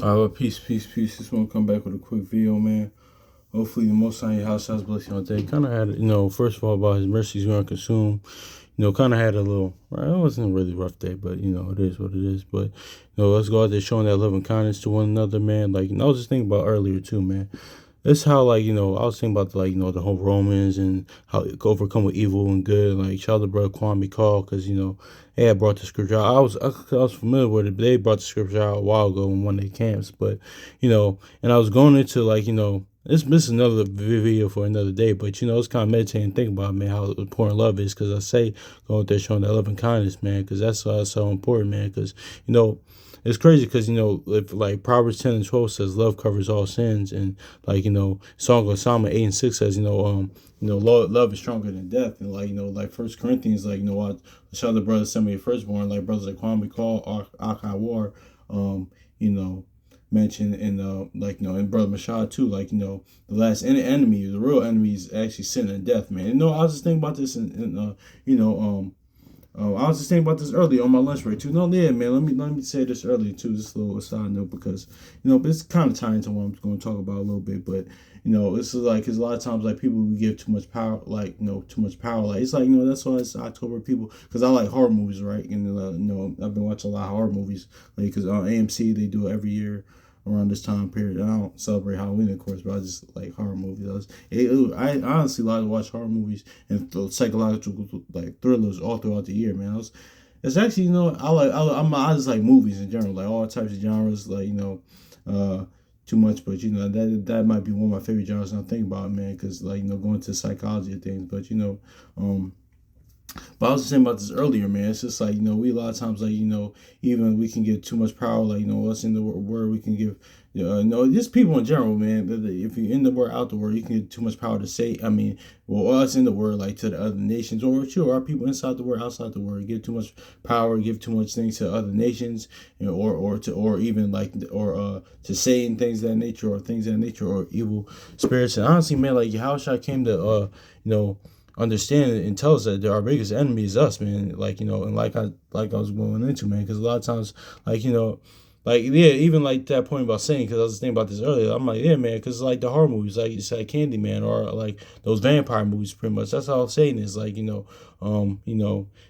Well, peace, peace, peace. Just want to come back with a quick video, man. Hopefully, the Most High in your house has blessed you on day. Kind of had, first of all, about His mercies we are consumed. Kind of had a little. Right, it wasn't a really rough day, but it is what it is. But let's go out there showing that love and kindness to one another, man. Like, I was just thinking about earlier too, man. It's how, like, I was thinking about, like, the whole Romans and how it overcome with evil and good. Like, shout out to brother Kwame Call, because, they had brought the scripture out. I was familiar with it, but they brought the scripture out a while ago in one of their camps. But, and I was going into, like, this is another video for another day, but, it's kind of meditating and thinking about, man, how important love is, because I say go out there showing that love and kindness, man, because that's so important, man, because, it's crazy because, if like Proverbs 10 and 12 says love covers all sins. And like, Song of Solomon 8 and 6 says, love is stronger than death. And like First Corinthians, like, I shout the brothers, some of your firstborn, like brothers like Kwame Call, Akai War, mentioned in in Brother Mashad too, the last enemy, the real enemy is actually sin and death, man. I was just thinking about this I was just thinking about this earlier on my lunch break too. No, yeah, man. Let me say this earlier too. Just a little side note because it's kind of tying into what I'm going to talk about a little bit. But this is like because a lot of times like people give too much power, like too much power. Like it's like that's why it's October people because I like horror movies, right? And I've been watching a lot of horror movies, like because on AMC they do it every year around this time period. I don't celebrate Halloween, of course, but I just like horror movies. I honestly like to watch horror movies and psychological like thrillers all throughout the year, man. It's actually I just like movies in general, like all types of genres, like too much, but that might be one of my favorite genres. I'm thinking about it, man, because like going to psychology of things, but But I was saying about this earlier, man. It's just like, we a lot of times, like, even we can give too much power, like, us in the word, we can give, just people in general, man. If you're in the word, out the word, you can give too much power to say, us in the word, like to the other nations, or our people inside the word, outside the word, give too much power, give too much things to other nations, or even like, to saying things of that nature, or evil spirits. And honestly, man, like, how should I came to, understand and tell us that our biggest enemy is us, man. Like, and like I was going into, man, because a lot of times, like, yeah, even like that point about saying, because I was thinking about this earlier, I'm like, yeah, man, because like the horror movies, like you said, Candyman, or like those vampire movies, pretty much. That's all I'm saying is like, you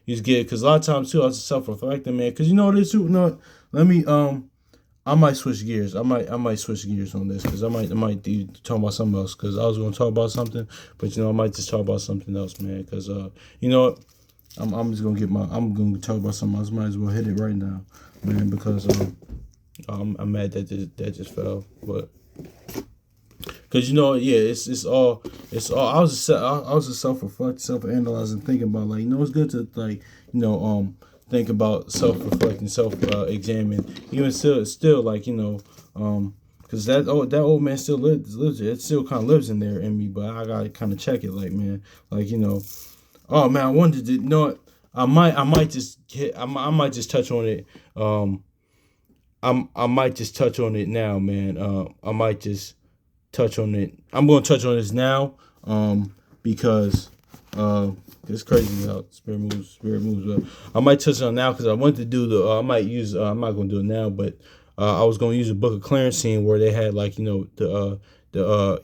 just get, because a lot of times too, I was self-reflecting, man, because it is too. Let me I might switch gears. I might switch gears on this because I might be talking about something else because I was going to talk about something, but I might just talk about something else, man. Because what, I'm just gonna I'm gonna talk about something else. Might as well hit it right now, man. Because I'm mad that just fell, but because yeah, it's all. I was just self-reflecting, self-analyzing, thinking about like it's good to like think about self-reflecting, self-examine. Even still like because that old man still lives there. It still kind of lives in there in me, but I gotta kind of check it, like man, like oh man, I wanted to I might just hit. I might just touch on it. I might just touch on it now, man. I might just touch on it. I'm going to touch on this now, because it's crazy how spirit moves. But I might touch on it now because I want to do the. I might use. I'm not going to do it now, but I was going to use a Book of Clarence scene where they had like the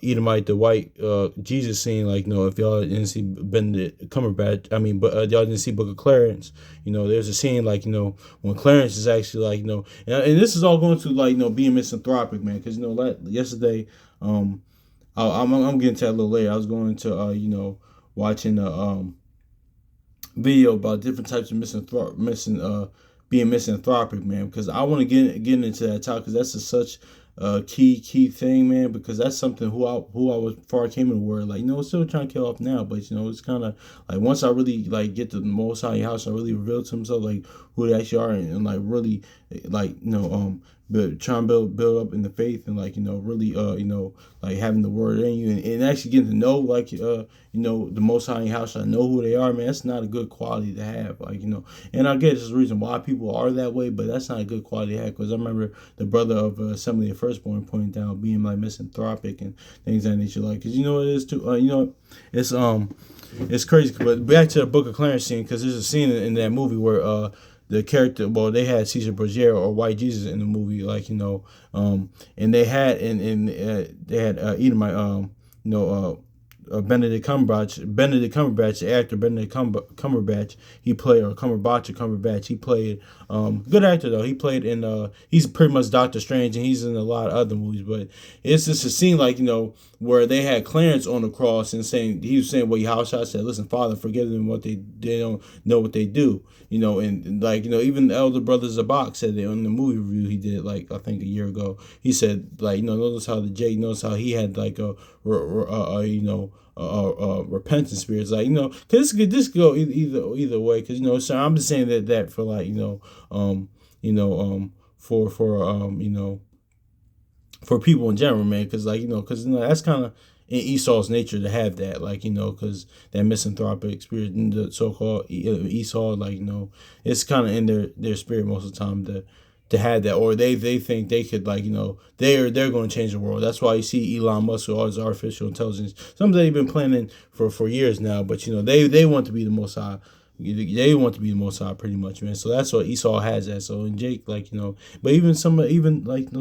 Edomite, the white Jesus scene. Like if y'all didn't see Benedict Cumberbatch, but y'all didn't see Book of Clarence. There's a scene like when Clarence is actually like and this is all going to like being misanthropic, man. Because like yesterday, I'm getting to that a little later. I was going to watching a video about different types of being misanthropic, man, because I want to get into that topic because that's such a key thing, man, because that's something who I was before I came in the world, like still trying to kill off now, but it's kind of like once I really like get to the Most High house, I really reveal to himself like who they actually are, and like really like but trying to build up in the faith, and like really like having the word in you, and actually getting to know like the Most High house. I know who they are, man. That's not a good quality to have, like and I guess there's a reason why people are that way, but that's not a good quality to have. Because I remember the brother of Assembly of Firstborn pointing down being like misanthropic and things of that nature, like because it is too it's crazy. But back to the Book of Clarence scene, because there's a scene in that movie where the character. Well, they had Caesar Borgia or White Jesus in the movie, like and they had Edomite, you know, Benedict Cumberbatch, the actor Cumberbatch, he played or Cumberbatch, he played good actor though. He played in he's pretty much Doctor Strange, and he's in a lot of other movies. But it's just a scene like where they had Clarence on the cross and he was saying, well, Yahushua said, listen, Father, forgive them what they don't know what they do. And like even the elder brother Zabak said that on the movie review he did like I think a year ago. He said like notice how notice how he had like a repentance spirits, like because this could go either way, because so I'm just saying that for like for people in general, man, because because that's kind of in Esau's nature to have that, like because that misanthropic spirit, the so-called Esau, like it's kind of in their spirit most of the time to have that, or they think they could, like they're going to change the world. That's why you see Elon Musk with all his artificial intelligence, something they've been planning for years now. But they want to be the Most High. They want to be the Most High, pretty much, man. So that's what Esau has that. So and Jake, like but even some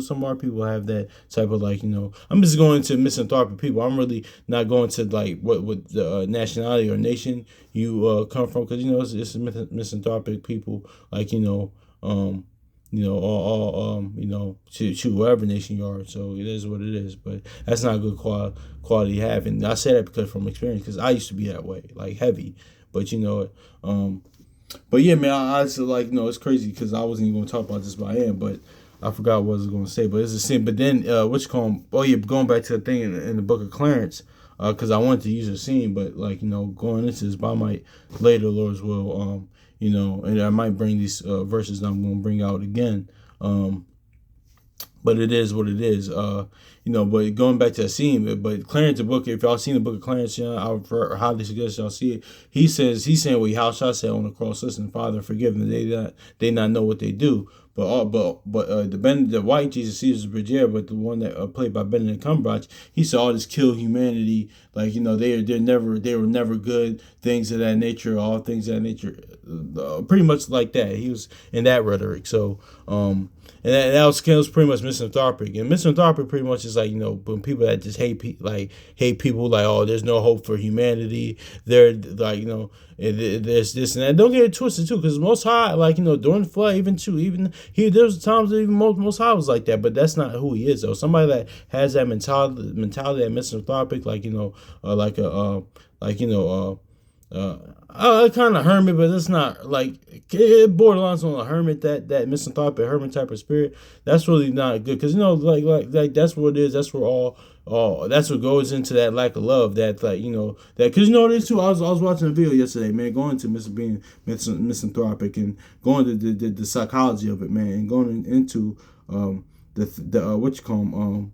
some more people have that type of like I'm just going to misanthropic people. I'm really not going to like what the nationality or nation you come from, because it's misanthropic people, like to whatever nation you are. So it is what it is. But that's not a good quality to have. And I say that because from experience, because I used to be that way, like heavy. But but yeah, man, I just like it's crazy because I wasn't even going to talk about this, but I am. But I forgot what I was going to say. But it's a sin. But then what you call 'em? Oh yeah, going back to the thing in the Book of Clarence. Because I wanted to use a scene, but like going into this, but I might later, Lord's will, and I might bring these verses that I'm going to bring out again. But it is what it is. But going back to that scene, but Clarence, the book, if y'all seen the Book of Clarence, I would highly suggest y'all see it. He's saying what Yahushua said on the cross, listen, Father, forgive them, they not know what they do. But the white Jesus, Caesar Borgia, but the one that played by Benedict Cumberbatch, he said all this kill humanity, like they were never good, things of that nature, all things of that nature, pretty much like that. He was in that rhetoric. So and that was pretty much misanthropic. And misanthropic pretty much is like when people that just hate people, like, oh, there's no hope for humanity. They're like there's this and that. Don't get it twisted too, because Most High, like during the flood, there's times that even Most High was like that, but that's not who he is though. Somebody that has that mentality that misanthropic, like kind of hermit, but it's not like it borderlines on a hermit, that misanthropic hermit type of spirit. That's really not good, because like that's what it is. That's where all that's what goes into that lack of love. That like that, because this too. I was watching a video yesterday, man, going to being misanthropic and going to the psychology of it, man, and going into the what you call them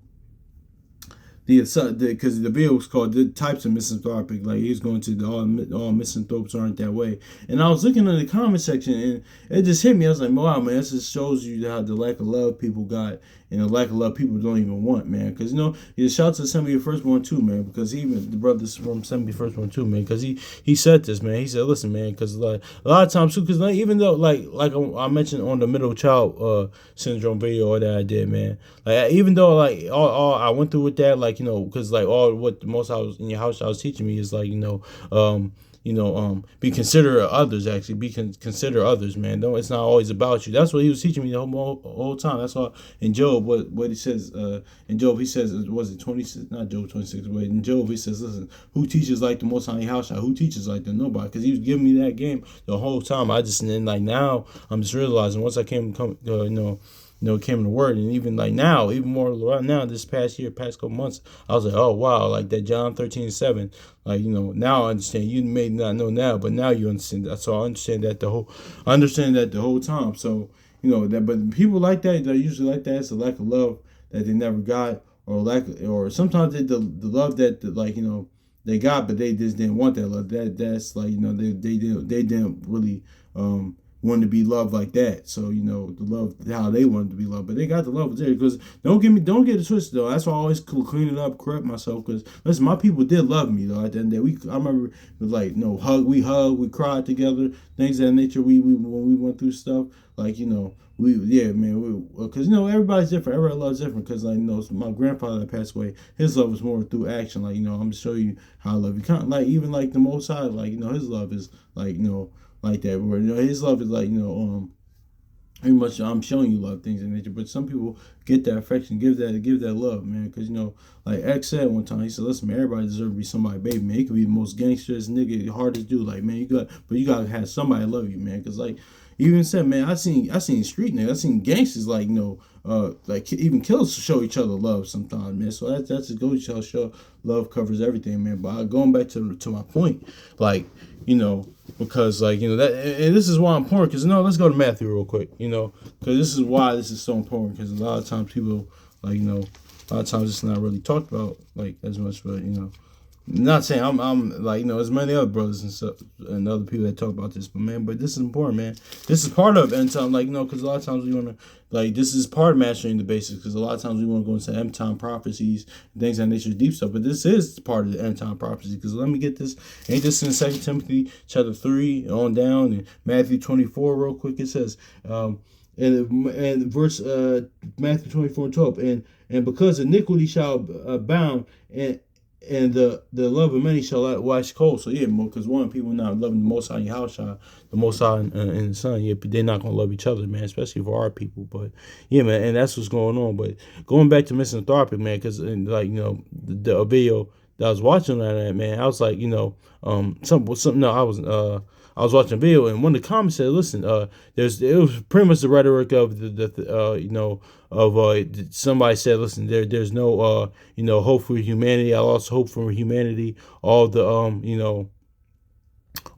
because the video was called The Types of Misanthropic. Like he's going to all misanthropes aren't that way. And I was looking in the comment section and it just hit me. I was like, wow, man, this just shows you how the lack of love people got and the lack of love people don't even want, man. Because shout out to Assembly of Firstborn too, man. Because even the brothers from Assembly of Firstborn too, man. Because he said this, man. He said, listen, man, because like a lot of times too, because like, even though like I mentioned on the middle child syndrome video that I did, man. Like even though like all I went through with that, like because like all what the most I was in your house I was teaching me is like be considerate of others. Actually, consider others, man. Don't. It's not always about you. That's what he was teaching me the whole time. That's all. In Job, what he says. In Job, he says, was it 26? Not Job 26. But in Job, he says, listen, who teaches like the Most High house? Who teaches like the nobody? Because he was giving me that game the whole time. And then like now, I'm just realizing once I came came to word, and even like now, even more right now, this past couple months, I was like, oh wow, like that John 13:7, like now I understand. You may not know now, but now you understand that. So I understand that the whole time. So that, but people like that, they're usually like that. It's a lack of love that they never got, or sometimes the love that they got, but they just didn't want that love. That's like they didn't really wanted to be loved like that. So the love how they wanted to be loved, but they got the love was there. Because don't get it twisted though. That's why I always clean it up, correct myself. Because listen, my people did love me though. At the end of the day, I remember like we cried together, things of that nature. We when we went through stuff like because everybody's different. Everybody loves different. Because so my grandfather that passed away, his love was more through action. Like I'm gonna show you how I love you. Kind of like even like the Most High, like his love is like like that. Where his love is like pretty much I'm showing you love, things in nature. But some people get that affection, give that love, man. Because like X said one time, he said, "Listen, man, everybody deserves to be somebody's baby, man. You could be the most gangsterest nigga, hardest dude, like man. You gotta have somebody love you, man. Because like." Even said, man, I seen street niggas, I seen gangsters like like even killers show each other love sometimes, man. So that's a go show love covers everything, man. But going back to my point, like because like that, and this is why I'm important. Because let's go to Matthew real quick, because this is why this is so important. Because a lot of times people like a lot of times it's not really talked about like as much, but not saying I'm like there's many other brothers and stuff and other people that talk about this, but this is important, man. This is part of end time, like because a lot of times we want to like this is part of mastering the basics. Because a lot of times we want to go into end time prophecies, things that nature deep stuff, but this is part of the end time prophecy. Because let me get this, ain't this in 2 Timothy chapter 3 on down and Matthew 24 real quick? It says and verse Matthew 24:12 and because iniquity shall abound and the love of many shall wax cold. So yeah, because one, people not loving the Most High and Yahushua, the Most High and the Son, yeah, they're not gonna love each other, man. Especially for our people. But yeah, man, and that's what's going on. But going back to Misanthropic, man, because like the video that I was watching on that, man, I was like, something. No, I was watching a video and one of the comments said, "Listen, it was pretty much the rhetoric of somebody said, listen, there's no hope for humanity. I lost hope for humanity all the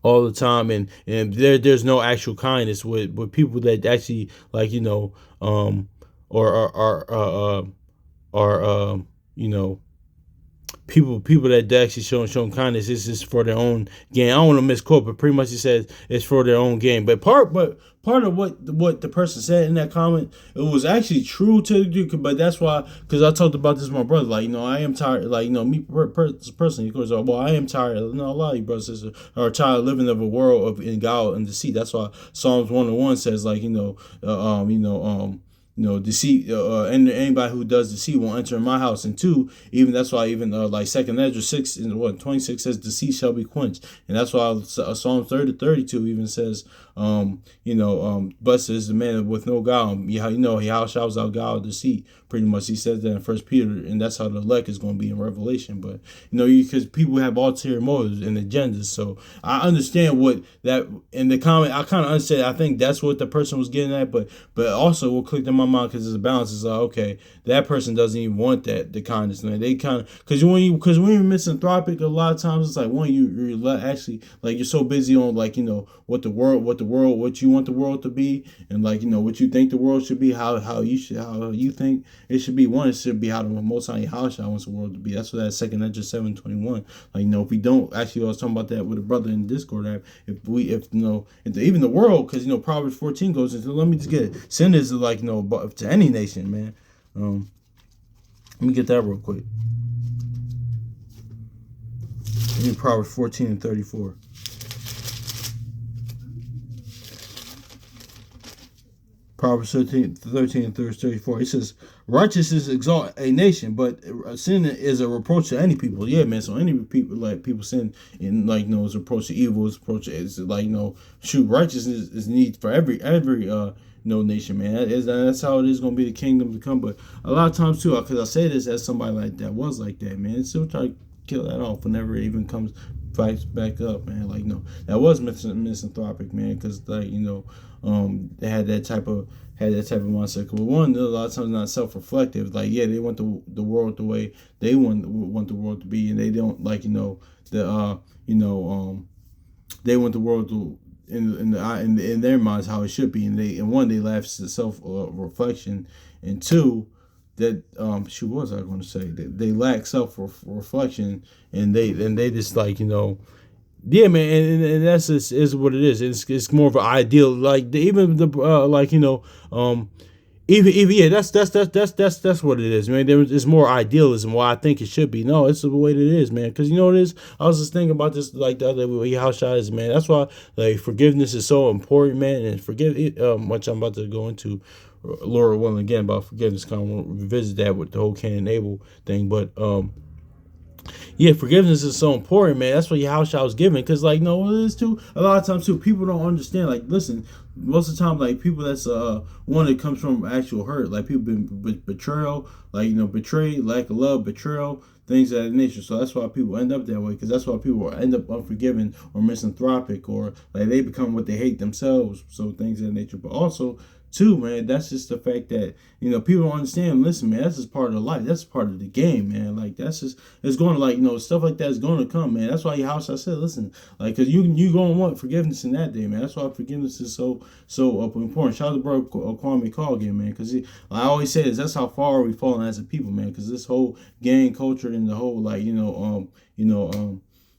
all the time, and there's no actual kindness with people that actually like or are people that actually showing kindness is just for their own gain." I don't want to misquote, but pretty much he says it's for their own gain. But part of what the person said in that comment, it was actually true to the degree. But that's why, because I talked about this with my brother, like I am tired, like me personally, of course, well I am tired. A lot of you brothers and sisters are tired of living of a world of in God and deceit. That's why Psalms 101 says like deceit, and anybody who does deceit won't enter in my house. And two, even that's why even like 2nd Ezra 6 and 26 says deceit shall be quenched. And that's why Psalm 30:32 even says blessed is the man with no guile. How shouts out guile deceit. Pretty much he says that in 1 Peter, and that's how the elect is going to be in Revelation. But because people have ulterior motives and agendas, so I understand what that in the comment. I kind of understand. I think that's what the person was getting at, but also what clicked in my mind, because there's a balance. Is like, okay, that person doesn't even want the kindness, man. They kind of because when you're misanthropic, a lot of times it's like you're actually like you're so busy on like what you want the world to be, and like what you think the world should be, how you think it should be. One, it should be how the Most High Yahushua wants the world to be. That's what that 2nd Ezra 7:21. Like if we don't actually, I was talking about that with a brother in the Discord app. If even the world, because Proverbs 14 goes into, let me just get it. Sin is like to any nation, man. Let me get that real quick. Proverbs 14:34. Proverbs 13 and 34. It says, righteousness exalt a nation, but sin is a reproach to any people. Yeah, man. So any people, like people sin and like is reproach to evil, is reproach is like righteousness is need for every nation, man. That's how it is going to be the kingdom to come. But a lot of times too, because I say this as somebody like that was like that, man. It's still try to kill that off whenever it even comes back up, man. Like that was misanthropic, man, because like they had that type of mindset. But one, a lot of times not self-reflective. Like yeah, they want the world the way they want the world to be, and they don't like they want the world to in their minds how it should be, and they lack self reflection, and two, that what was I going to say? They lack self reflection, and they just like Yeah, man, and that's just is what it is. It's more of an ideal, like even the like even yeah, that's what it is, man. It's more idealism. Why I think it should be. No, it's the way that it is, man. Because you know what it is. I was just thinking about this like the other way. How shy is, man. That's why like forgiveness is so important, man. And forgive it. Which I'm about to go into, Laura willing again about forgiveness. Kind of revisit that with the whole Cain and Abel thing, but yeah, forgiveness is so important, man. That's what your house I was giving. Cause like, no, it is too. A lot of times too, people don't understand. Like, listen, most of the time, like people that's one that comes from actual hurt. Like people been betrayal, like betrayed, lack of love, betrayal, things of that nature. So that's why people end up that way. Cause that's why people end up unforgiving or misanthropic or like they become what they hate themselves. So things of that nature. But also too, man, that's just the fact that people don't understand. Listen, man, that's just part of the life. That's part of the game, man. Like that's just it's going to like stuff like that is going to come, man. That's why your house. I said, listen, like because you gonna want forgiveness in that day, man. That's why forgiveness is so important. Shout out to bro Kwame Call again, man, because I always say this. That's how far we fallen as a people, man. Because this whole gang culture and the whole like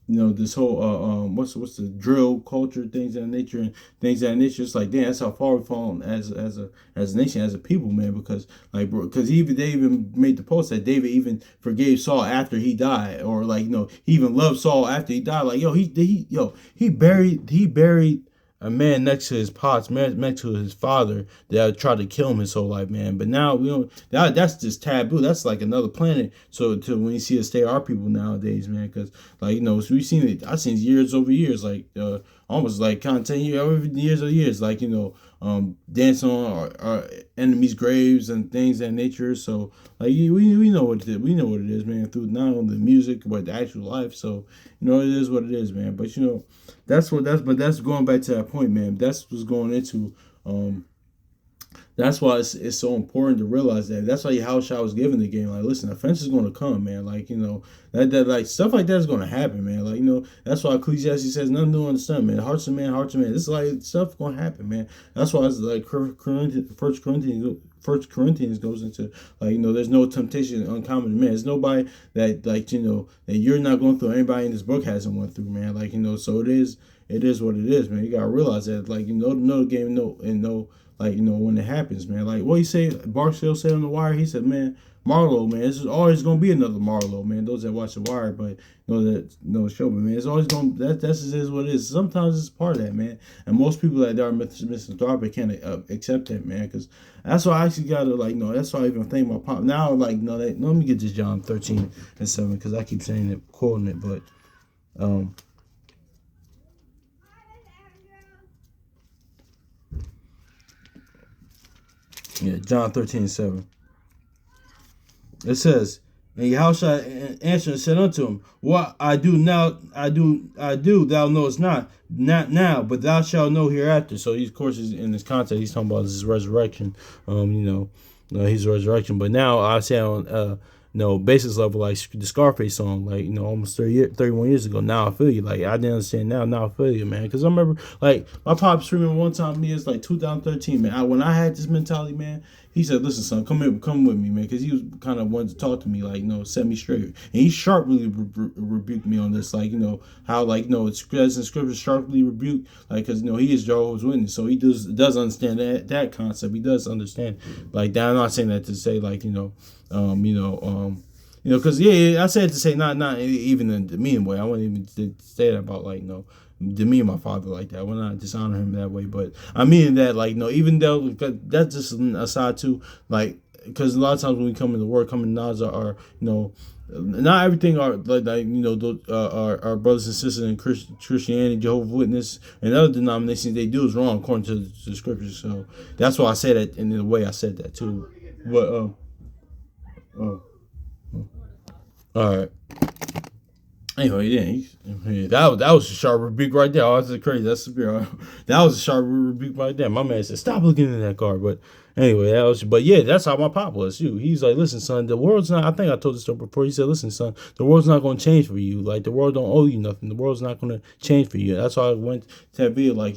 this whole what's the drill culture, things of that nature, and things of that nature. It's like, damn, that's how far we've fallen as a nation, as a people, man. Because like, bro, because they even made the post that David even forgave Saul after he died, or like he even loved Saul after he died. Like he buried a man next to his pots, man, next to his father that tried to kill him his whole life, man. But now we don't. That's just taboo. That's like another planet. So to when you see us stay our people nowadays, man, because like so we've seen it. I've seen years over years, like almost like kind of 10 years over years, like dance on our enemies' graves and things of that nature. So like we know what it is. We know what it is, man. Through not only the music but the actual life. So it is what it is, man. But that's going back to that point, man. That's what's going into that's why it's so important to realize that. That's why your house shot was given the game. Like, listen, offense is going to come, man. Like, that like stuff like that is going to happen, man. Like, that's why Ecclesiastes says nothing new under the sun, man. Hearts of man, hearts of man. This is like stuff going to happen, man. That's why it's like First Corinthians goes into like there's no temptation uncommon to man. There's nobody that like that you're not going through. Anybody in this book hasn't went through, man. Like so it is what it is, man. You gotta realize that, like know the game, know like when it happens, man. Like what he say, Barksdale said on the Wire. He said, man, Marlowe, man, this is always gonna be another Marlowe, man. Those that watch the Wire, but that know the show, but man, it's always gonna that's just is what it is. Sometimes it's part of that, man. And most people that are misanthropic can't accept that, man, because that's why I actually gotta like that's why I even think my pop now like let me get this John 13:7 because I keep saying it, quoting it, but yeah, John 13:7. It says, and Yahushua answered and said unto him, what I do now, I do, thou knowest not now, but thou shalt know hereafter. So of course, in this context, he's talking about his resurrection. His resurrection. But now I say on basis level, like the Scarface song, like almost 31 years ago. Now I feel you. Like I didn't understand now I feel you, man. Because I remember like my pops remember one time me, it's like 2013, man. When I had this mentality, man, he said, listen, son, come with me, man, because he was kind of wanted to talk to me, like set me straight. And he sharply rebuked me on this, like how like it's as in scripture sharply rebuked, like because he is Jehovah's Witness, so he does understand that concept. He does understand like that. I'm not saying that to say like because I said to say not even in a demeaning way. I wouldn't even say that about like demean my father like that. I would not dishonor him that way. But I mean that like even though that's just an aside too, like because a lot of times when we come into work, come in knowledge are not everything are like those, our brothers and sisters in Christianity, Jehovah's Witness, and other denominations they do is wrong according to the scriptures. So that's why I say that, and in the way I said that too. But all right. Anyway, yeah, that was a sharp rebuke right there. Oh, that's crazy. That's severe. That was a sharp rebuke right there. My man said, "Stop looking at that car." But anyway, but yeah, that's how my pop was. He's like, "Listen, son, the world's not." I think I told this story before. He said, "Listen, son, the world's not going to change for you. Like the world don't owe you nothing. The world's not going to change for you." That's why I went to that video, like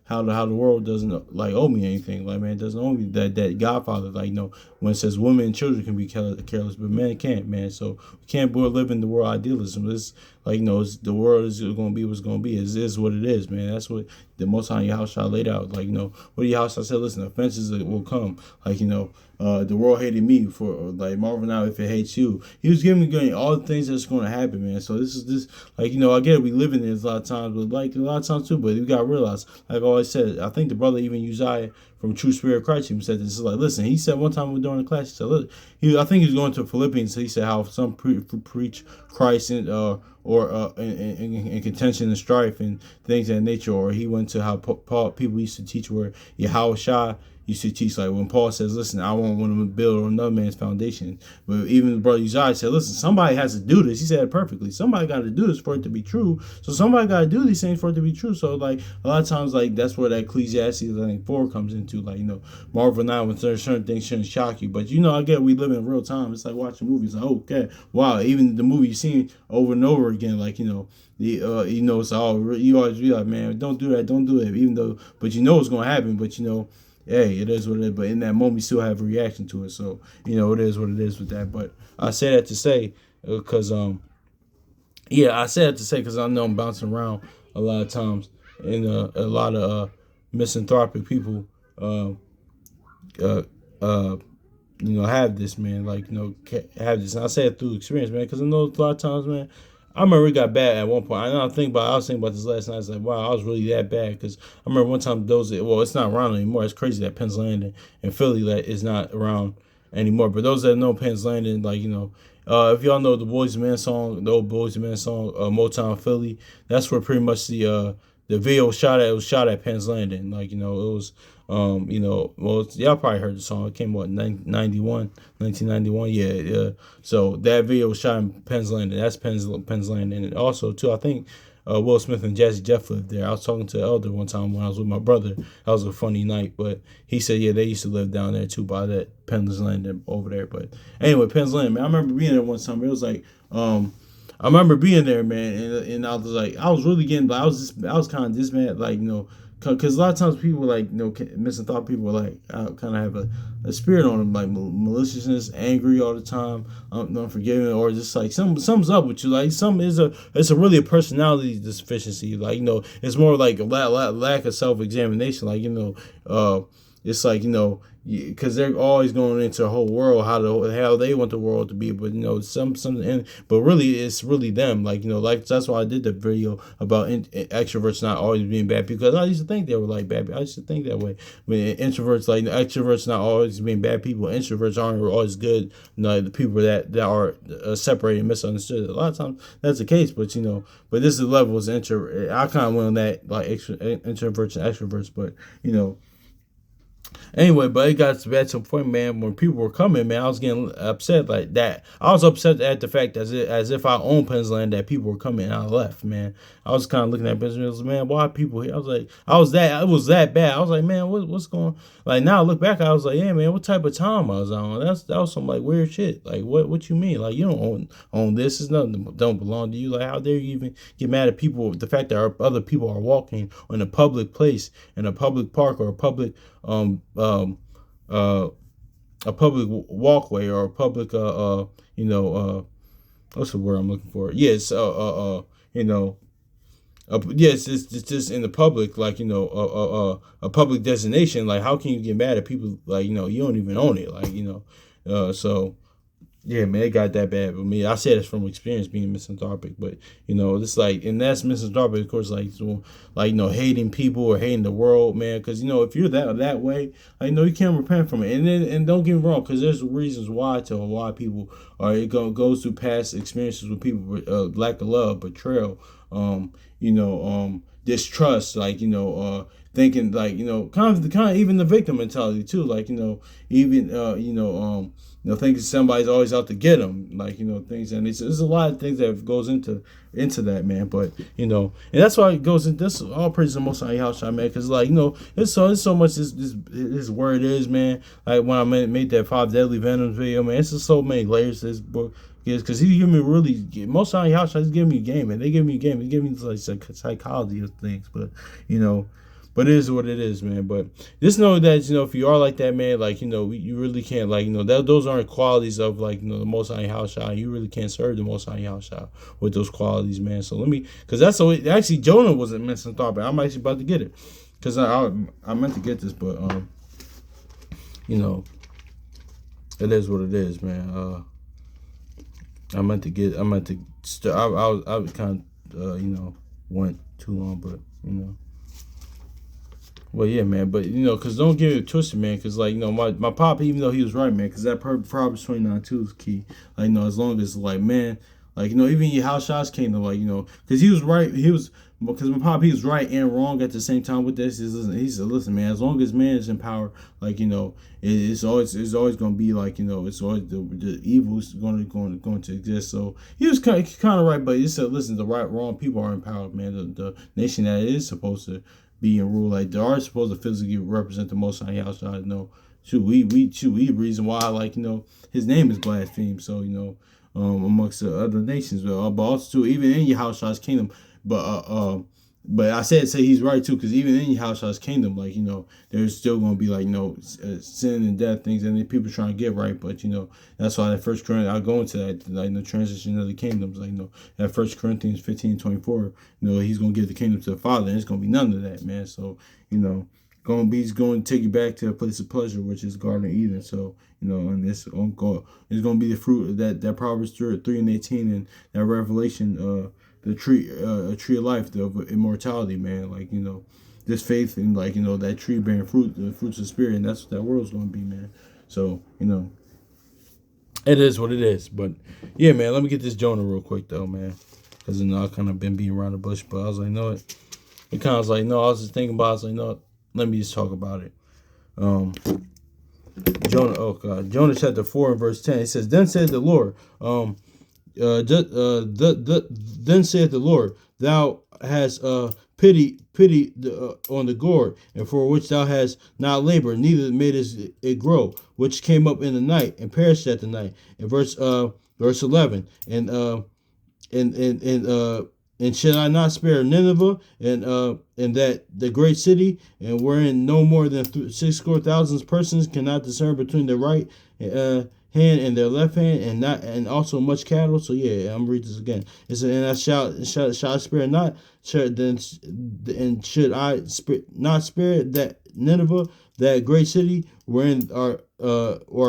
how the world doesn't like owe me anything. Like man, it doesn't owe me that Godfather. Like when it says women and children can be careless, but men can't, man. So we can't live in the world idealism. It's like it's the world is going to be what's going to be. It is what it is, man. That's what the Most High Yahusha laid out. Like, what Yahusha said, listen, offenses will come. Like, the world hated me for, like, marvel now if it hates you. He was giving all the things that's going to happen, man. So this, like, I get it, we live in this a lot of times, but like a lot of times too, but we got to realize, like I always said, I think the brother even Uzziah from True Spirit of Christ even said this. Is like, listen, he said one time during the class, he said, look, I think he was going to Philippians, so he said how some preach Christ in, in contention and strife and things of that nature, or he went to how Paul people used to teach where Yahushua used to teach, like when Paul says, listen, I won't want to build on another man's foundation. But even the brother Uzziah said, listen, somebody has to do this. He said it perfectly. Somebody got to do this for it to be true. So somebody got to do these things for it to be true. So like a lot of times, like that's where that Ecclesiastes, I think 4 comes into, like, marvel not when certain things shouldn't shock you. But I get we live in real time. It's like watching movies. Like, okay, wow, even the movie you seen over and over again, like, it's all, you always be like, man, don't do that, don't do it. Even though, but it's going to happen, but hey, it is what it is. But in that moment, you still have a reaction to it. So, it is what it is with that. But I say that to say, because, I say that to say because I know I'm bouncing around a lot of times. And a lot of misanthropic people, have this, man. Like, have this. And I say it through experience, man, because I know a lot of times, man, I remember it got bad at one point. I was thinking about this last night. I was like, wow, I was really that bad. Because I remember one time it's not around anymore. It's crazy that Penn's Landing and Philly that is not around anymore. But those that know Penn's Landing, like, if y'all know the Boys and Men song, the old Boys and Men song, Motown Philly, that's where pretty much the video was shot at Penn's Landing. Like, it was, well, y'all probably heard the song. It came out in 1991. Yeah. So that video was shot in Penn's Landing. That's Penn's Landing. And also, too, I think Will Smith and Jazzy Jeff lived there. I was talking to the elder one time when I was with my brother. That was a funny night. But he said, yeah, they used to live down there, too, by that Penn's Landing over there. But anyway, Penn's Landing, man, I remember being there one time. It was like, I remember being there, man, and I was like, I was really getting, I was kind of this mad, like, because a lot of misanthropic people, like, misanthropic people, like, kind of have a spirit on them, like maliciousness, angry all the time, unforgiving, or just like something's up with you, like it's a really a personality deficiency, like, it's more like a lack of self-examination, like, it's like, because they're always going into the whole world, how they want the world to be, but but really it's really them, like, like that's why I did the video about extroverts not always being bad, because I used to think they were like bad. I used to think that way. I mean, introverts, like extroverts not always being bad people, introverts aren't always good. The people that are separated and misunderstood. A lot of times that's the case, but but this is the level of introvert. I kind of went on that, like introverts and extroverts, but anyway, but it got to a point, man, when people were coming, man, I was getting upset like that. I was upset at the fact as if I owned Penn's Land that people were coming and I left, man. I was kind of looking at business, man, why are people here? I was like, it was that bad. I was like, man, what's going on? Like, now I look back, I was like, yeah, man, what type of time I was on? That was some like weird shit. Like, what you mean? Like, you don't own this. It's nothing that don't belong to you. Like, how dare you even get mad at people? The fact that other people are walking in a public place, in a public park, or a public a public walkway, or a public what's the word I'm looking for? Yes, yes, it's just in the public, like, a public destination. Like, how can you get mad at people, like, you don't even own it, like, so yeah, man, it got that bad with me. I say this from experience being misanthropic, but it's like, and that's misanthropic, of course, like, so, like, hating people or hating the world, man. Because if you're that way, like, you can't repent from it. And don't get me wrong, because there's reasons why people are. It goes through past experiences with people, lack of love, betrayal, distrust, like, thinking, like, kind of even the victim mentality too, like, even thinking somebody's always out to get them, like, things, and there's a lot of things that goes into that, man. But and that's why it goes in. This all praise the Most High Yahusha, man, because, like, it's so much this word is, man. Like, when I made that 5 Deadly Venoms video, man, it's just so many layers to this book. Because he give me really, Most High Yahusha is giving me a game, man. They give me a game. They give me like psychology of things, but But it is what it is, man. But just know that if you are like that, man, like you really can't, like that those aren't qualities of, like the Most High Yahushua. You really can't serve the Most High Yahushua with those qualities, man. So let me, because that's so actually Jonah wasn't Misanthropic. I'm actually about to get it, because I meant to get this, but you know it is what it is, man. I meant to get, I meant to I was kind of went too long, but Well, yeah, man, but cause don't get it twisted, man, cause like my pop, even though he was right, man, cause that Proverbs 29 too is key. Like as long as like man, like even Yahushua's kingdom, like cause he was right, because my pop, he was right and wrong at the same time with this. He said, listen, man, as long as man is in power, like it's always gonna be like it's always the evil is going to exist. So he was kind of right, but he said, listen, the wrong people are in power, man. The nation that is supposed to be in rule, like they are supposed to physically represent the Most High Yahshua. We reason why, like his name is blasphemed. So amongst the other nations, but also too, even in Yahushua's kingdom, but I say he's right too, because even in Yahushua's kingdom, like there's still gonna be like sin and death things, and people trying to get right, but that's why that First Corinthians, I'll go into that, like the transition of the kingdoms, like that First Corinthians 15:24, he's gonna give the kingdom to the Father, and it's gonna be none of that, man. So he's going to take you back to a place of pleasure, which is Garden of Eden. So and it's going to be the fruit of that Proverbs 3:18, and that Revelation, the tree, a tree of life, the immortality, man. Like this faith in, like that tree bearing fruit, the fruits of the spirit, and that's what that world's going to be, man. So it is what it is. But yeah, man, let me get this Jonah real quick though, man, because I kind of been beating around the bush, but I was like, it kind of was like, I was just thinking about it. I was like, let me just talk about it. Jonah chapter 4 and verse 10. It says, then said the Lord, then said the Lord, thou hast pity on the gourd, and for which thou hast not labored, neither madest it grow, which came up in the night and perished at the night. And verse 11, and should I not spare Nineveh, and that the great city, and wherein no more than 60,000 persons cannot discern between the right hand and their left hand, and also much cattle. So yeah, I'm gonna read this again. It says, and I shall spare not, and should I not spare that Nineveh, that great city, wherein are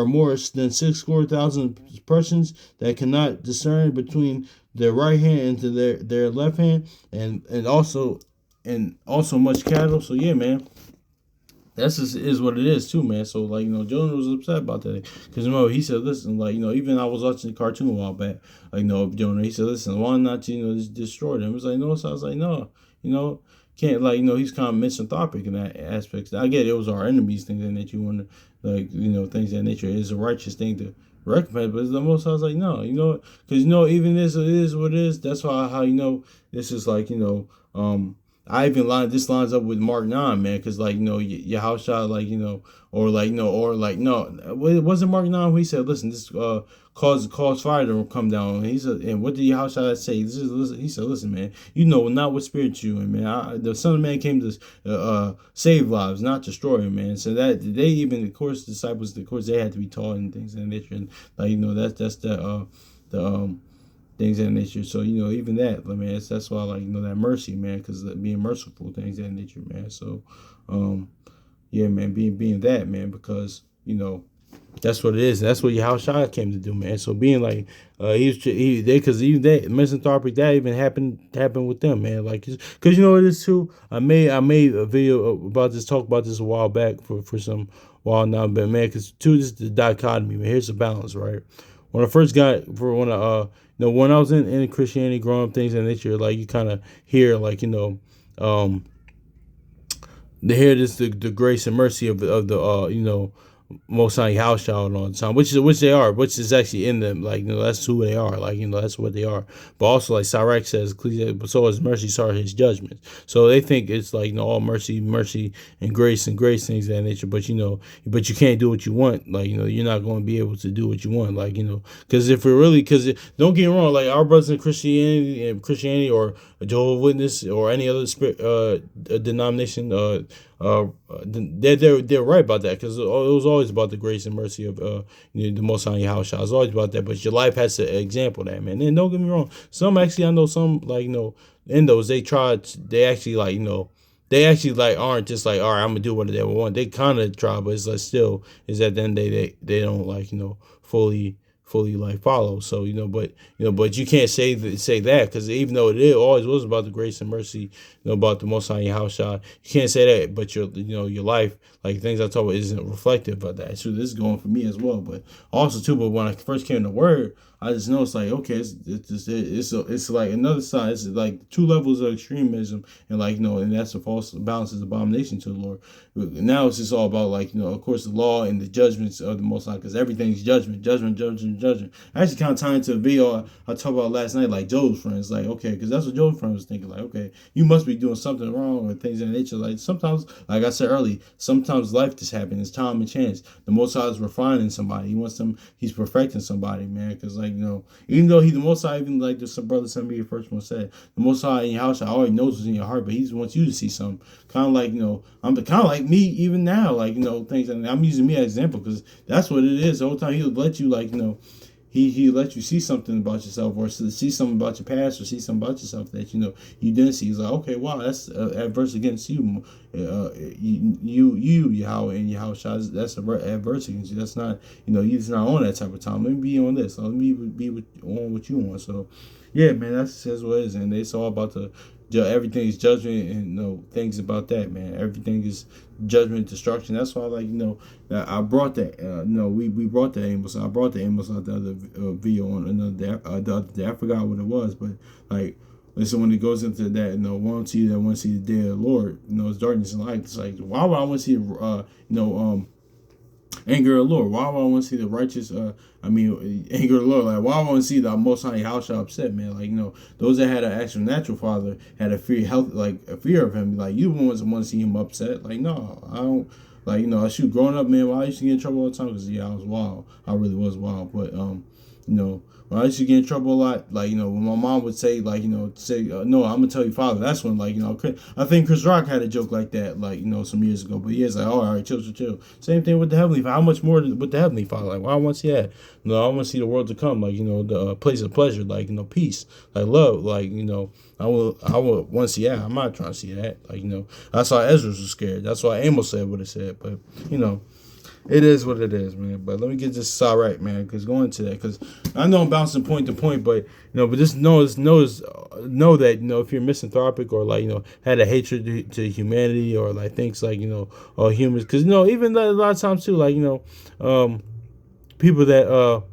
more than 60,000 persons that cannot discern between their right hand and to their left hand, and also much cattle. So yeah, man, that's just is what it is too, man. So like Jonah was upset about that, because he said, listen, like even I was watching the cartoon a while back, like Jonah, he said, listen, why not just destroy them? It was like no, so I was like no, can't, like he's kind of misanthropic in that aspect. I get it was our enemies, things that nature, you want to, like things that nature is a righteous thing to recompense, but it's the most. I was like no, because even this, it is what it is. That's why how this is like I even lines up with Mark 9, man, because like Yahushua, like it wasn't Mark 9 who he said, listen, this cause fire to come down. And he said, and what did Yahushua say? He said, listen, man, not what spirit you in, man. The Son of Man came to save lives, not destroy them, man. So that they even, of course, disciples, of course, they had to be taught and things of that nature, and like that's the things of that nature. So even that, man, that's why, like that mercy, man, because being merciful, things of that nature, man. So yeah, man, being that, man, because that's what it is. That's what Yahushua came to do, man. So being like because even that misanthropic, that even happened with them, man. Like, because it is too. I made a video about this, talk about this a while back for some while now, but man, because too, this is the dichotomy, man. Here's the balance, right? When I first when I was in Christianity, growing up, things in nature, like you kind of hear, like to hear this, the grace and mercy of the Most High house child all the time, which they are, which is actually in them. Like, that's who they are. Like, that's what they are. But also, like Sirach says, but so is mercy, so are his judgments. So they think it's like, all mercy, mercy, and grace, things of that nature. But but you can't do what you want. Like, you're not going to be able to do what you want. Like, because if we're really, because don't get me wrong, like our brothers in Christianity or a Jehovah's Witness or any other denomination, they're right about that, because it was always about the grace and mercy of the Most High Yahweh. It's always about that, but your life has to example that, man. And don't get me wrong, some actually, I know some, like, in those, they actually, like, they actually, like, aren't just like, all right, I'm gonna do whatever they want. They kind of try, but it's like, still is at the end of the day they don't, like, fully like follow. So but you can't say that, because even though it always was about the grace and mercy, about the Most High house shot, you can't say that, but your life, like things I talk about, isn't reflective of that. So this is going for me as well, but also too. But when I first came to Word, I just noticed, like, okay, it's like another side. It's like two levels of extremism, and, like, and that's a false balance, is abomination to the Lord. Now it's just all about, like, of course, the law and the judgments of the Most High, because everything's judgment. I actually kind of tied into a video I talked about last night, like Job's friends, like, okay, because that's what Job's friends was thinking, like, okay, you must be doing something wrong or things of that nature. Like, sometimes, like I said earlier, sometimes life just happens. It's time and chance. The Most High is refining somebody. He's perfecting somebody, man. Because, like, even though the Most High, even like some brother sent me the first one said, the Most High in your house already knows what's in your heart, but He wants you to see something. Kind of like, I'm kind of like me even now, like, things. And I'm using me as an example, because that's what it is. The whole time He'll let you, like, he let you see something about yourself, or see something about your past, or see something about yourself that you didn't see. He's like, okay, wow, that's adverse against you. Yahweh, and Yahweh, that's adverse against you. That's not, you're just not on that type of time. Let me be on this. Let me be on what you want. So, yeah, man, that's what it is. And it's all about everything is judgment, and things about that, man. Everything is judgment, destruction. That's why, like, that I brought that. We brought the Amos. I brought the Amos out the other video on the other day. I forgot what it was, but, like, listen, when it goes into that, want to see the day of the Lord, it's darkness and light. It's like, why would I want to see anger of the Lord? Why would I want to see the righteous? Anger of the Lord. Like, why would I want to see the Most High house upset, man? Like, those that had an actual natural father had a fear of Him. Like, you wouldn't want to see Him upset. Like, no, I don't. Like, shoot, growing up, man, I used to get in trouble all the time, because, yeah, I was wild. I really was wild. But, when I used to get in trouble a lot, like, when my mom would say, like, no, I'm gonna tell you, Father. That's when, like, I think Chris Rock had a joke like that, like, some years ago. But yeah, it's like, oh, all right, chill. Same thing with the Heavenly Father. How much more with the Heavenly Father? Like, why I want to see that? I want to see the world to come, like, the place of pleasure, like, peace, like love, like, I will want to see that. I'm not trying to see that, like, that's why Ezra was scared. That's why Amos said what it said. But it is what it is, man. But let me get this all right, man, because going to that, because I know I'm bouncing point to point, but but just know that if you're misanthropic, or, like, had a hatred to humanity, or, like, thinks like all humans, because even a lot of times too, like, people that I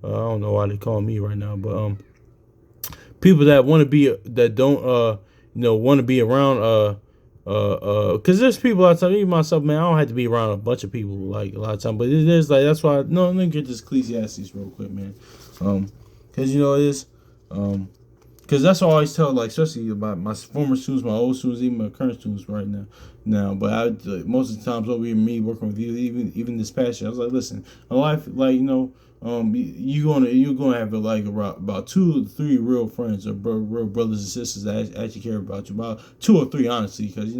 don't know why they call me right now, but people that want to be, that don't want to be around because there's people a lot of time, even myself, man, I don't have to be around a bunch of people, like, a lot of time, but it is like, that's why, no, let me get this Ecclesiastes real quick, man, because it is, because that's what I always tell, like, especially about my former students, my old students, even my current students right now, but most of the times over here, me working with you, even this past year, I was like, listen, a life, like, you're gonna have, like, about 2 or 3 real friends, or real brothers and sisters that actually care about you. About 2 or 3, honestly, because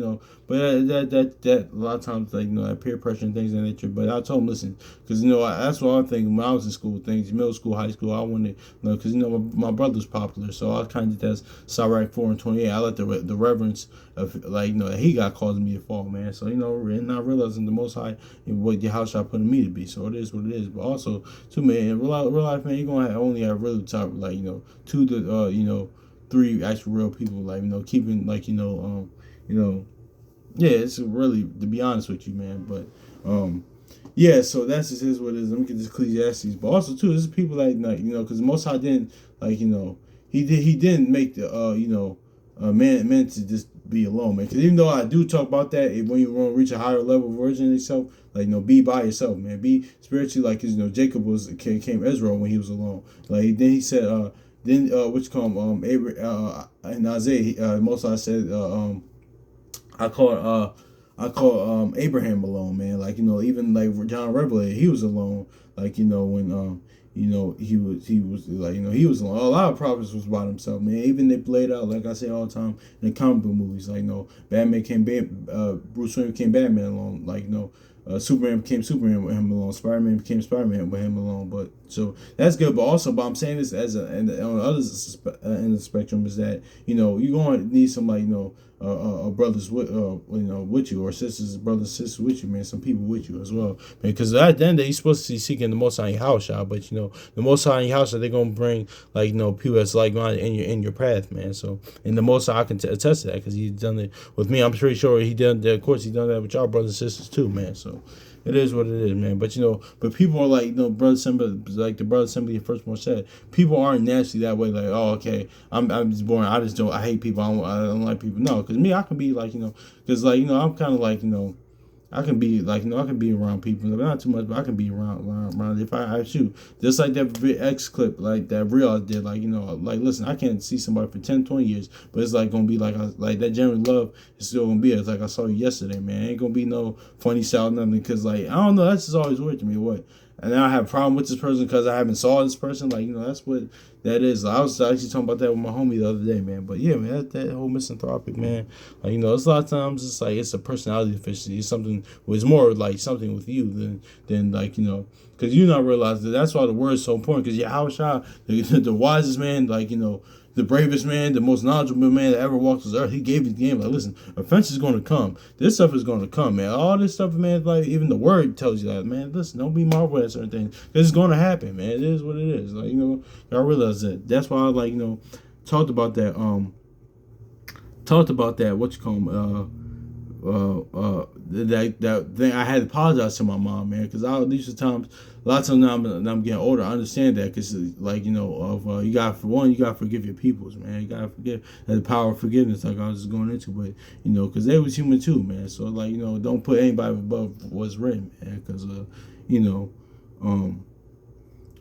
but that a lot of times, like, that peer pressure and things of that nature. But I told them, listen, because that's what I think when I was in school, things, middle school, high school, I wanted, because my brother's popular, so I kind of did that Sirach 4:28. I let the reverence of, like, he got causing me to fall, man. So and not realizing the Most High and what your house shall put me to be. So it is what it is. But also too, man, in real life, man, you're gonna only have really top, like, 2 to 3 actual real people, like, keeping, like, yeah, it's really, to be honest with you, man. But yeah, so that's just is what it is. Let me get this Ecclesiastes. But also too, this is people like, because the Most High didn't, like, he didn't make the man to just be alone, man. Because even though I do talk about that, when you want to reach a higher level version of yourself, like be by yourself, man. Be spiritually like, cause Jacob came Israel when he was alone. Like then he said, which come Abraham in Isaiah, Most High said, I call Abraham alone, man. Like even like John Revelator, he was alone. Like when he was like he was alone. A lot of prophets was about himself, man. Even they played out, like I say all the time in the comic book movies. Like Batman came Bruce Wayne became Batman alone. Like Superman became Superman with him alone. Spider-Man became Spider-Man with him alone. But so that's good. But also, I'm saying this as on the other end of the spectrum is that you're going to need some like brothers with you, or sisters, brothers, sisters with you, man. Some people with you as well, man. Because at the end, you're supposed to be seeking the Most High in your house, y'all. But the Most High in your house, they're gonna bring like people that's like minded in your path, man. So and the Most High, I can attest to that because he's done it with me. I'm pretty sure he done. Of course, he done that with y'all brothers and sisters too, man. So. It is what it is, man. But but people are like, brother Simba, like the brother Simba first said, people aren't naturally that way. Like, oh, okay, I'm just born. I hate people. I don't like people. No, because me, I can be like, because like I'm kind of like I can be like, I can be around people, not too much, but I can be around if I shoot. Just like that X clip, like that reel I did, like, like, listen, I can't see somebody for 10, 20 years, but it's like going to be like that genuine love is still going to be. It's like I saw you yesterday, man. Ain't going to be no funny style, nothing, because, like, I don't know, that's just always weird to me, what? And now I have a problem with this person because I haven't saw this person. Like, that's what that is. I was actually talking about that with my homie the other day, man. But yeah, man, that whole misanthropic, man. Like, it's a lot of times it's like it's a personality deficiency. It's something. It's more like something with you than like because you not realize that. That's why the word is so important. Because Yahweh, the wisest man, like the bravest man, the most knowledgeable man that ever walked this earth, he gave his game. Like, listen, offense is going to come. This stuff is going to come, man. All this stuff, man, like, even the word tells you that, man. Listen, don't be marveled at certain things. This is going to happen, man. It is what it is. Like, y'all realize that. That's why I, like, talked about that, what you call that thing. I had to apologize to my mom, man, because these are times, a lot of times now I'm getting older, I understand that, because like you gotta forgive your peoples, man. You gotta forgive the power of forgiveness, like I was just going into, but because they was human too, man. So like don't put anybody above what's written, man, because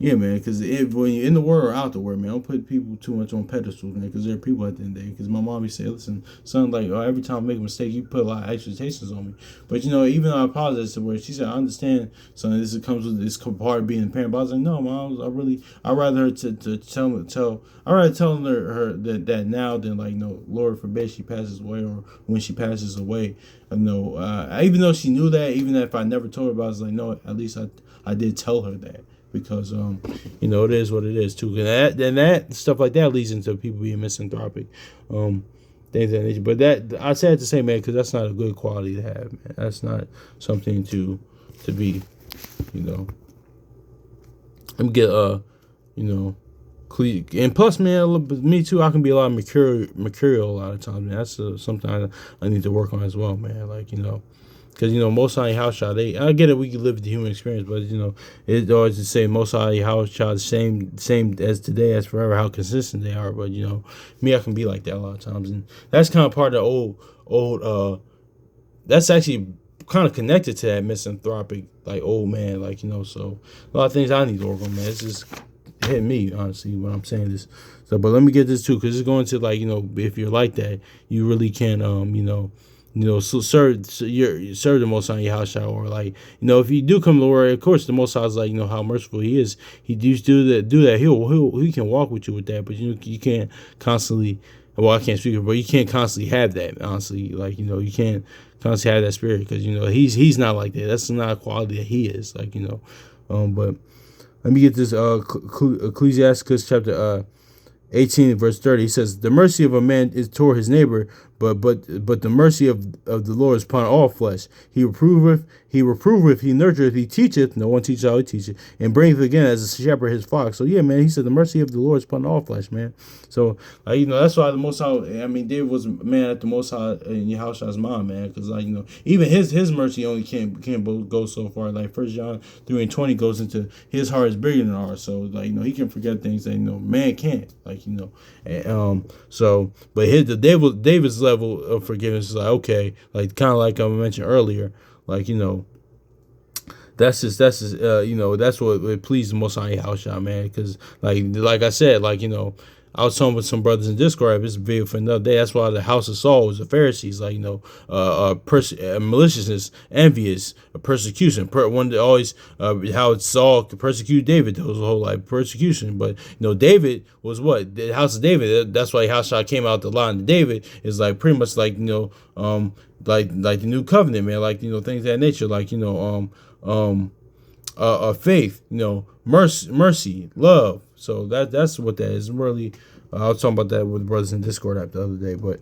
yeah, man, because when you're in the word or out the word, man, don't put people too much on pedestals, man, because they're people at the end of the day. Because my mom used to say, listen, son, like, every time I make a mistake, you put a lot of expectations on me. But, even though I apologize to her, she said, I understand, son, comes with this part of being a parent. But I was like, no, mom, I'd rather her I'd rather tell her that now than, like, Lord forbid she passes away, or when she passes away. Even though she knew that, even if I never told her about it, I was like, no, at least I did tell her that. Because it is what it is too, and that stuff like that leads into people being misanthropic, things of that nature. But that I said to say, man, because that's not a good quality to have, man. That's not something to be, Let me get and plus, man, me too. I can be a lot of mercurial a lot of times, man. That's something I need to work on as well, man. Like because most high house child, I get it. We can live the human experience, but it's always the same. Most high house child, same as today, as forever. How consistent they are, but me, I can be like that a lot of times, and that's kind of part of the old. That's actually kind of connected to that misanthropic, like old man, like So a lot of things I need to work on, man. It's just hitting me honestly when I'm saying this. So, but let me get this too, because it's going to like if you're like that, you really can so serve the Most High in your house, or like if you do come to the Lord, of course the Most High is like how merciful He is. He does do that. He can walk with you with that, but you can't constantly. Well, I can't speak, but you can't constantly have that. Honestly, like you can't constantly have that spirit, because He's not like that. That's not a quality that He is. Like but let me get this Ecclesiastes chapter 18 verse 30. He says, the mercy of a man is toward his neighbor, but the mercy of the Lord is upon all flesh. He reproveth, he nurtureth, he teacheth, no one teaches how he teacheth, and bringeth again as a shepherd his flock. So yeah, man, he said the mercy of the Lord is upon all flesh, man. So that's why the Most High, David was a man at the Most High in Yahushua's mind, man, because even his mercy only can't go so far. Like 1 John 3:20 goes into his heart is bigger than ours. So he can forget things that man can't. So but David's level of forgiveness is like, okay, like kind of like I mentioned earlier, like, that's what it pleased the Most High House, man. Because like I said, I was talking with some brothers in Discord. It's a video for another day. That's why the House of Saul was the Pharisees, maliciousness, envious, persecution. One that always how Saul could persecute David. There was a whole persecution, but David was what the House of David. That's why House came out the line of David is pretty much like the new covenant, man. Things of that nature, faith, mercy, love. So that's what that is. Really, I was talking about that with brothers in Discord app the other day. But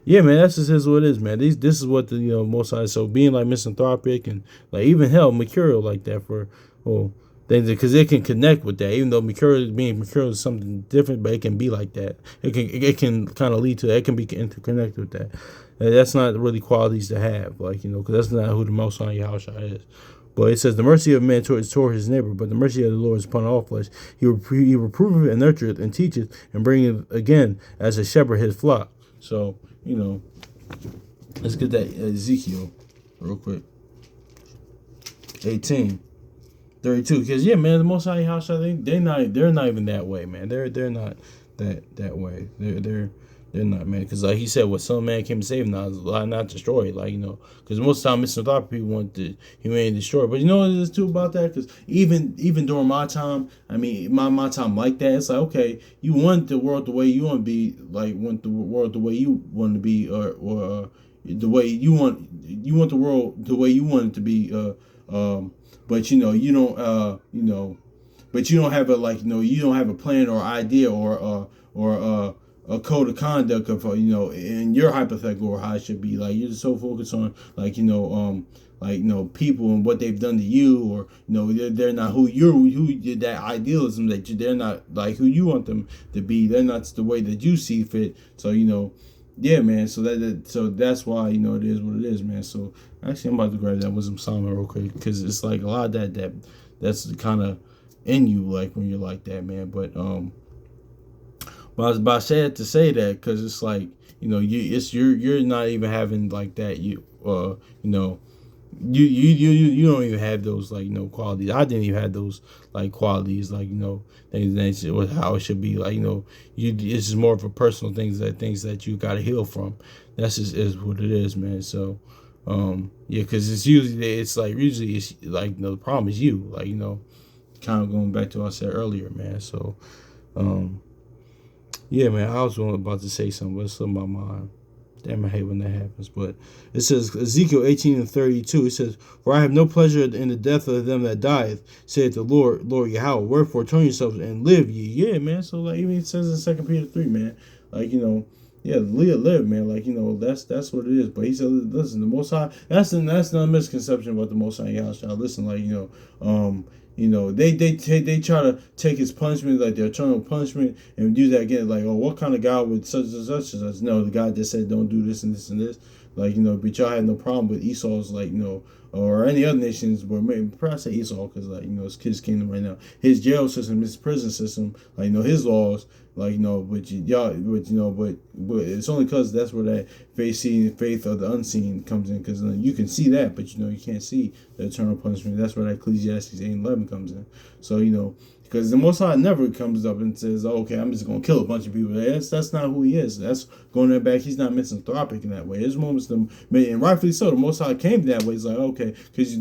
yeah, man, that's just what it is, man. This is what the Most High. So being misanthropic and even hell mercurial like that for things, because it can connect with that. Even though being mercurial is something different, but it can be like that. It can kind of lead to that. It can be interconnected with that. And that's not really qualities to have, because that's not who the Most High Yahushua is. But it says, the mercy of man toward his neighbor, but the mercy of the Lord is upon all flesh. He reproveth and nurtureth and teacheth and bringeth again as a shepherd his flock. So, let's get that Ezekiel real quick. 18:32. Because, yeah, man, the Most High House, they're not even that way, man. They're not that way. They're not, man, because he said, what some man came to save, not destroy, because most of the time misanthropic people want the humanity destroyed. But you know what it is too about that? Because even during my time, my time like that, it's like, okay, you want the world the way you want to be, want the world the way you want to be, or the way you want the world the way you want it to be, but you don't, but you don't have you don't have a plan or idea or a code of conduct of in your hypothetical or how it should be. You're just so focused on people and what they've done to you, or they're not who that idealism that they're not who you want them to be. They're not the way that you see fit. So yeah, man. So that's why it is what it is, man. So actually, I'm about to grab that Wisdom Solomon real quick, because it's a lot of that's kind of in you when you're like that, man. But I said to say that because it's you're not even having that you don't even have those qualities. I didn't even have those qualities things that how it should be it's just more of a personal things that you got to heal from. That's just is what it is, man. So yeah, because it's usually the problem is you kind of going back to what I said earlier, man. So yeah, man, I was about to say something, but it's in my mind. Damn, I hate when that happens. But it says, Ezekiel 18:32, it says, for I have no pleasure in the death of them that dieth, saith the Lord Yahweh. Wherefore turn yourselves and live ye. Yeah, man. So even it says in 2 Peter 3, man, yeah, live, man. That's what it is. But he said, listen, the Most High, that's not a misconception about the Most High Yahshua. Listen, they try to take his punishment, their eternal punishment, and do that again. What kind of God would such and such and such? No, the God that said don't do this and this and this. But y'all had no problem with Esau's, or any other nations, but maybe perhaps say Esau, because it's his kingdom right now. His jail system, his prison system, his laws, but it's only because that's where that faith of the unseen comes in, because you can see that, but you can't see the eternal punishment. That's where that Ecclesiastes 8:11 comes in. So because the Most High never comes up and says, oh, okay, I'm just going to kill a bunch of people. That's not who he is. That's going there back. He's not misanthropic in that way. There's moments, and rightfully so, the Most High came that way. It's okay, because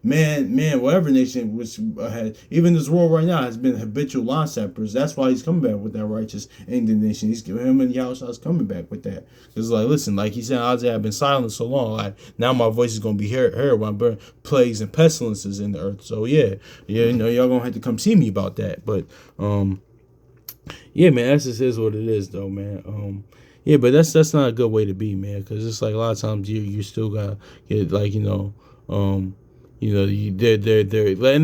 man, whatever nation which had, even this world right now has been habitual line sappers. That's why he's coming back with that righteous indignation. He's giving him and Yahushua's coming back with that. Because listen, he said, Isaiah, I've been silent so long. Now my voice is going to be heard when I burn plagues and pestilences in the earth. So yeah, y'all going to have to come see me about that. But yeah, man, that's just is what it is, though, man. Yeah, but that's not a good way to be, man, because it's a lot of times you still gotta get and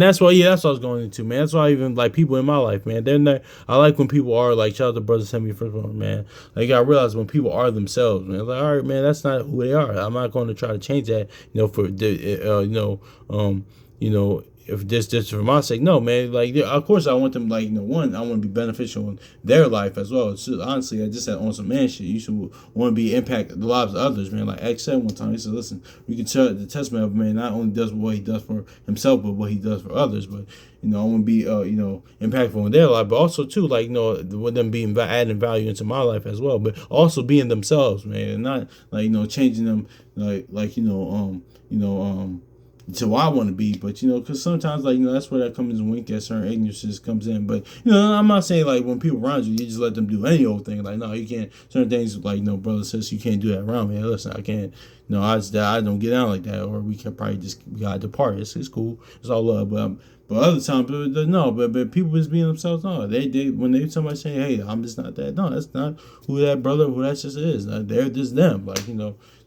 that's why that's what I was going into, man. That's why even people in my life, man, they're not. I like when people are shout out to Brother Send Me First One, man. I realize when people are themselves, man. All right, man, that's not who they are. I'm not going to try to change that, if this for my sake, no, man. Like, yeah, of course, I want them, like, one, I want to be beneficial in their life as well. So, honestly, I just said on some man shit. You should want to be impact the lives of others, man. Like X said one time, he said, "Listen, we can tell the testament of a man not only does what he does for himself, but what he does for others. But I want to be, impactful in their life, but also too, like, with them being adding value into my life as well, but also being themselves, man, and not like changing them, to what I want to be, but because sometimes that's where that comes in wink at certain ignorances comes in. But I'm not saying like when people around you, you just let them do any old thing. Like no, you can't. Certain things like brother sis, you can't do that around me. Listen, I can't. No, I don't get down like that, or we can probably we gotta depart. It's cool. It's all love, but other times, no, but people just being themselves. No, they when they somebody say, hey, I'm just not that. No, that's not who that brother, who that sister is. They're just them. Like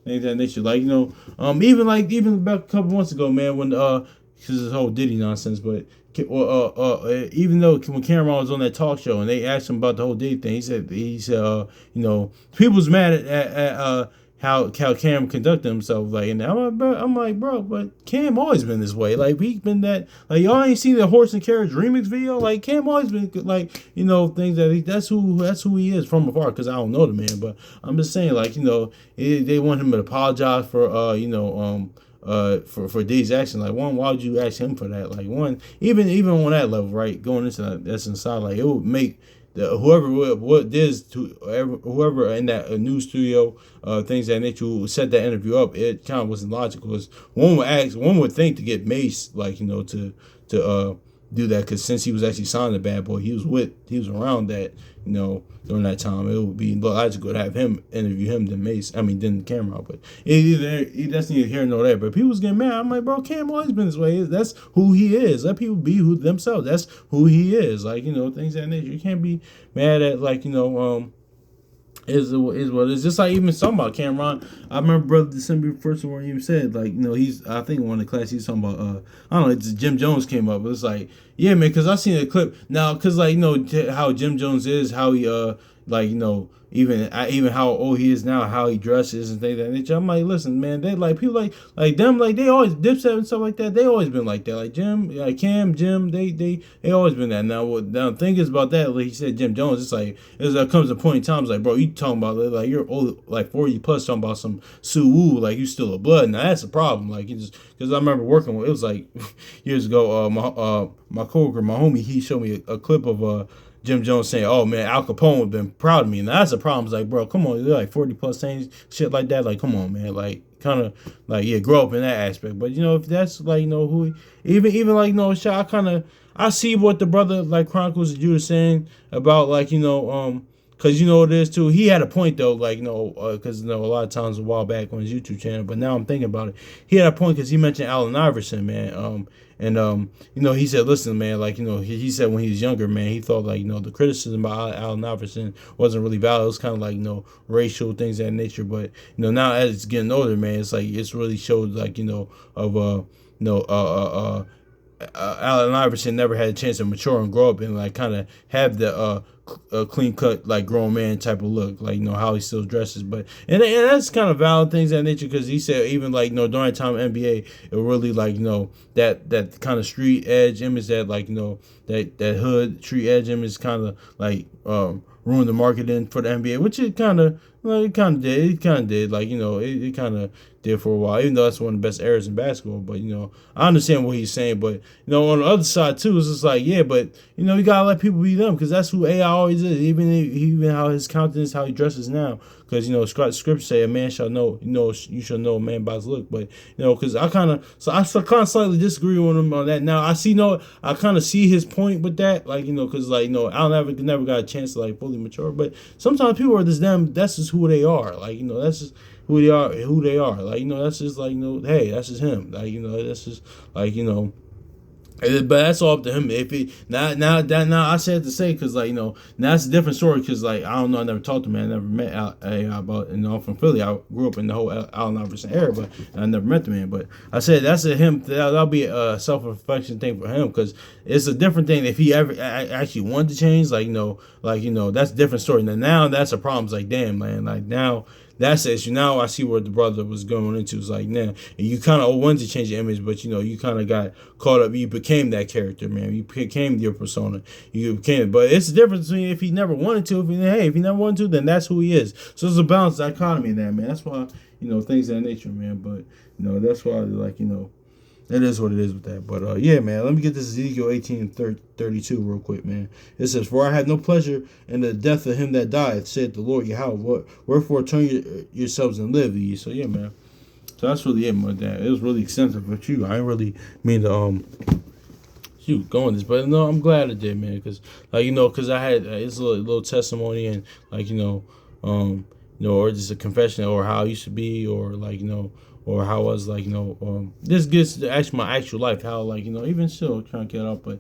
things that nature. Like even about a couple months ago, man, when because this whole Diddy nonsense, but even though when Cameron was on that talk show and they asked him about the whole Diddy thing, he said people's mad at how Cam conducted himself, like, and I'm like, bro, but Cam always been this way. Like, he's been that, like, y'all ain't seen the Horse and Carriage remix video. Like, Cam always been like, things that that's who he is from afar. Because I don't know the man, but I'm just saying, like, they want him to apologize for for Diddy's action. Like, one, why would you ask him for that? Like, one, even on that level, right, going into that's inside, like, it would make whoever in that news studio, things that nature who set that interview up, it kind of wasn't logical. Because one would think to get Mace, like to do that, because since he was actually signed to Bad Boy, he was around that, during that time. It would be logical to have him interview him than Cameron. But that's neither here nor there. But people was getting mad. I'm like, bro, Cam always been this way. That's who he is. Let people be who themselves. That's who he is. Like, things of that nature. You can't be mad at is what it's just like even talking about Cameron. I remember Brother December first one even said he's I think one of the class he's talking about I don't know, it's Jim Jones came up, but it's like yeah man, because I seen a clip now, because how Jim Jones is, how he even how old he is now, how he dresses and things like that. I'm like, listen, man, they like people like them, like they always Dipset and stuff like that. They always been like that. Like Jim, like Cam, Jim, they always been that. Now the thing is about that, like he said, Jim Jones, it's like there comes a point in time, it's like, bro, you talking about like you're old, like 40 plus, talking about some Suwoo, like you still a blood. Now that's a problem. Like you just because I remember working with, it was like years ago. My coworker, my homie, he showed me a clip of Jim Jones saying, "Oh man, Al Capone would have been proud of me." And that's a problem. It's like, bro, come on, you're like 40 plus saying shit like that. Like, come on, man. Like, kind of like grow up in that aspect. But if that's like who, even like shit, I see what the brother like Chronicles of Judah saying about because it is too. He had a point though, because a lot of times a while back on his YouTube channel. But now I'm thinking about it, he had a point because he mentioned Allen Iverson, man. He said, listen, man, he said when he was younger, man, he thought the criticism about Allen Iverson wasn't really valid. It was kind of like racial things of that nature. But now as it's getting older, man, it's like it's really showed Allen Iverson never had a chance to mature and grow up and kind of have the clean cut grown man type of look, how he still dresses. But and that's kind of valid things of that nature, because he said even during the time of NBA, it really that kind of street edge image, that that hood street edge image kind of ruined the marketing for the NBA, which it kind of did. It kind of did. It kind of did for a while, even though that's one of the best eras in basketball. But, I understand what he's saying. But, on the other side, too, it's just like, yeah, but, you got to let people be them, because that's who AI always is, even how his countenance, how he dresses now. Because, scripture say a man shall know, you shall know a man by his look. But, because I kind of slightly disagree with him on that. Now, I kind of see his point with that, because, Allen never got a chance to, fully mature. But sometimes people are just them, that's just who they are. That's just who they are. That's just hey, that's just him. That's just but that's all up to him. If he now I said to say, because now it's a different story, because I don't know, I never talked to him, man. I never met about I'm from Philly. I grew up in the whole Allen Iverson era, but I never met the man. But I said that's a him. That'll be a self-reflection thing for him, because it's a different thing if he ever actually wanted to change. That's a different story. Now that's a problem. It's like, damn, man. that's the issue. Now I see what the brother was going into. It's like, now, and you kind of wanted to change your image, but you kind of got caught up. You became that character, man. You became your persona. You became, but it's the difference between if he never wanted to. If he never wanted to, then that's who he is. So it's a balanced dichotomy in that, man. That's why, things of that nature, man. But that's why, like, it is what it is with that. But yeah, man, let me get this Ezekiel 18:32 real quick, man. It says, "For I had no pleasure in the death of him that died, said the Lord Yahweh. Wherefore turn yourselves and live ye." So yeah, man. So that's really it, my dad. It was really extensive with you. I didn't really mean to go on this, but no, I'm glad I did, man. Because because I had it's a little testimony and or just a confession or how I used to be or or how I was this gets to actually my actual life, how even still trying to get up, but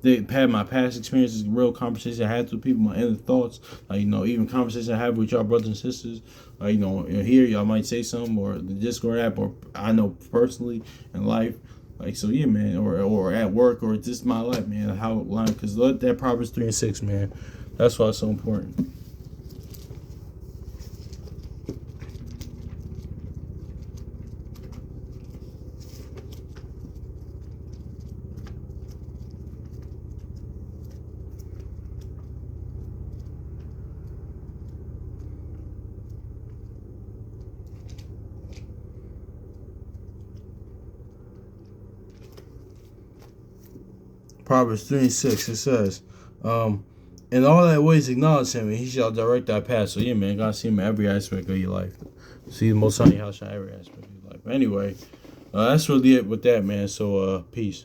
they had my past experiences, real conversations I had with people, my inner thoughts, even conversations I have with y'all brothers and sisters, here y'all might say something or the Discord app or I know personally in life, so yeah, man, or at work or just my life, man, how because that Proverbs 3:6, man, that's why it's so important. Proverbs 3:6, it says, in all that ways acknowledge him, and he shall direct thy path. So yeah, man, gotta see him in every aspect of your life. See the Most High, how shall every aspect of your life. But anyway, that's really it with that, man. So peace.